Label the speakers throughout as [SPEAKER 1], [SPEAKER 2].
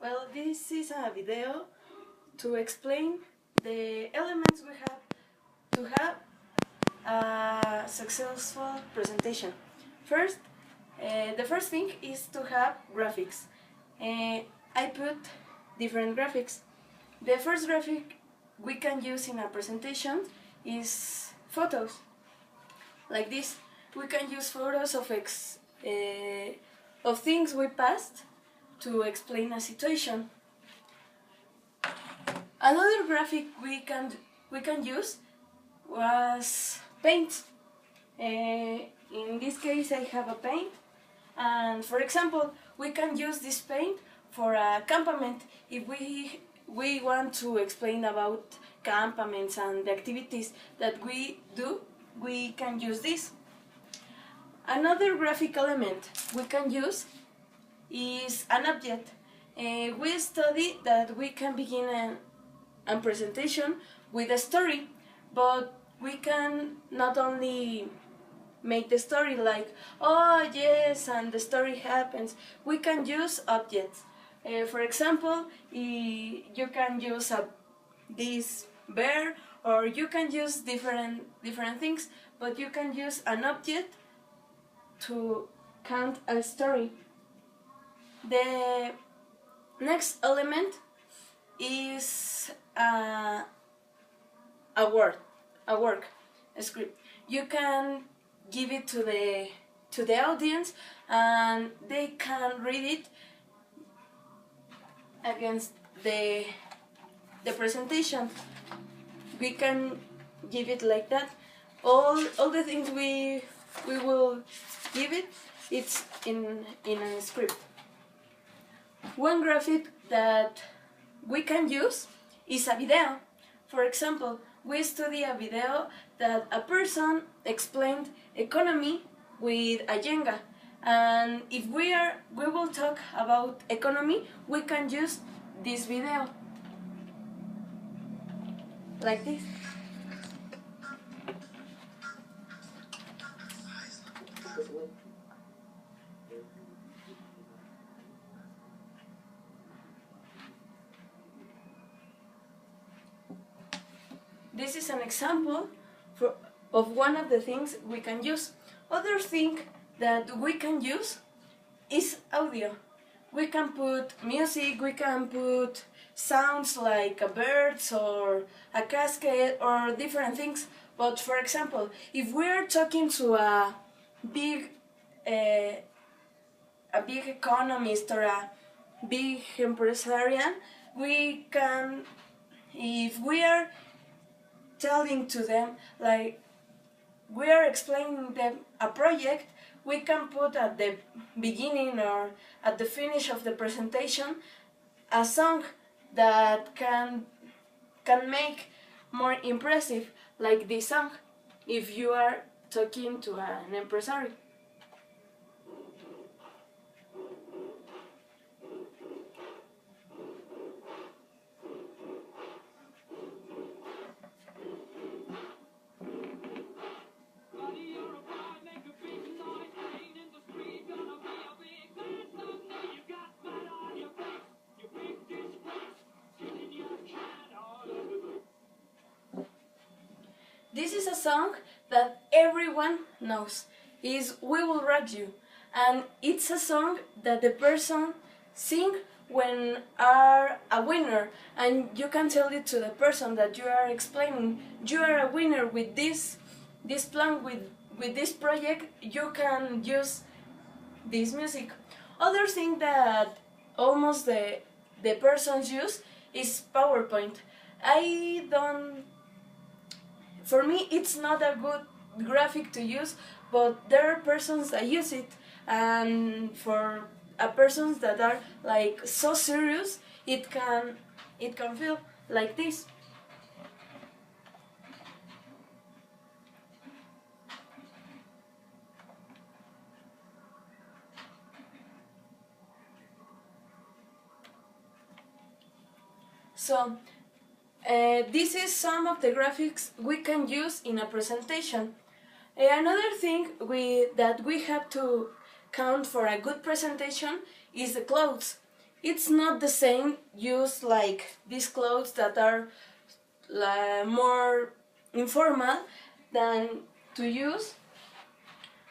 [SPEAKER 1] Well, this is a video to explain the elements we have to have a successful presentation. First, the first thing is to have graphics. I put different graphics. The first graphic we can use in a presentation is photos. Like this, we can use photos of things we passed to explain a situation. Another graphic we can use was paint. In this case, I have a paint, and for example, we can use this paint for a campament. If we want to explain about campaments and the activities that we do, we can use this. Another graphic element we can use is an object. We study that we can begin a presentation with a story, but we can not only make the story like, oh yes, and the story happens. We can use objects. For example, you can use this bear, or you can use different things, but you can use an object to count a story. The next element is a work, a script. You can give it to the audience, and they can read it against the presentation. We can give it like that. All the things we will give it, it's in a script. One graphic that we can use is a video. For example, we study a video that a person explained economy with a Jenga, and if we will talk about economy, we can use this video like this. This is an example of one of the things we can use. Other thing that we can use is audio. We can put music, we can put sounds like birds or a cascade or different things. But for example, if we are talking to a big economist or a big empresarian, we can, if we are telling to them, like we are explaining them a project, we can put at the beginning or at the finish of the presentation a song that can make more impressive, like this song, if you are talking to an empresario. This is a song that everyone knows. Is "We Will Rock You", and it's a song that the person sing when are a winner, and you can tell it to the person that you are explaining. You are a winner with this plan, with this project. You can use this music. Other thing that almost the persons use is PowerPoint. For me, it's not a good graphic to use, but there are persons that use it, and for persons that are like so serious, it can feel like this. So, this is some of the graphics we can use in a presentation. Another thing that we have to count for a good presentation is the clothes. it's not the same use like these clothes that are more informal than to use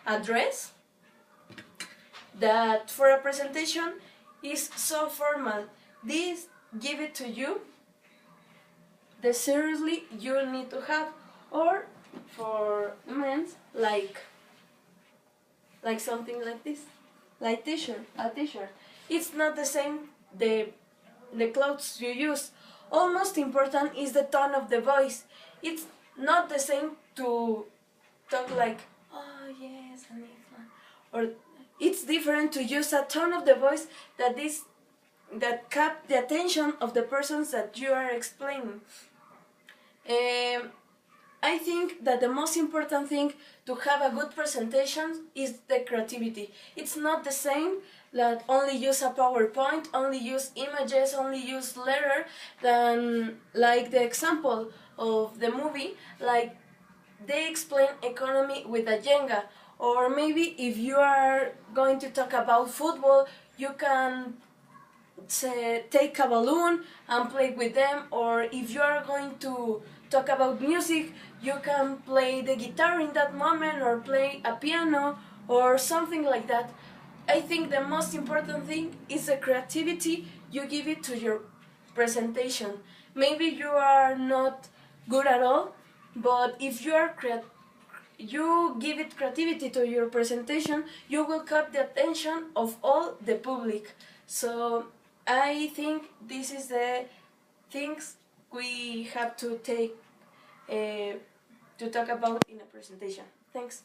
[SPEAKER 1] a dress that for a presentation is so formal. This give it to you the seriously you need to have, or for men like something like this, like a t-shirt. It's not the same the clothes you use. Almost important is the tone of the voice. It's not the same to talk like, oh yes, Anita, or it's different to use a tone of the voice that cap the attention of the persons that you are explaining. I think that the most important thing to have a good presentation is the creativity. It's not the same that only use a PowerPoint, only use images, only use letter, than like the example of the movie, like they explain economy with a Jenga. Or maybe if you are going to talk about football, you can take a balloon and play with them. Or if you are going to talk about music, you can play the guitar in that moment, or play a piano or something like that. I think the most important thing is the creativity you give it to your presentation. Maybe you are not good at all, but if you are you give it creativity to your presentation, you will catch the attention of all the public. So I think this is the things we have to take to talk about in a presentation. Thanks.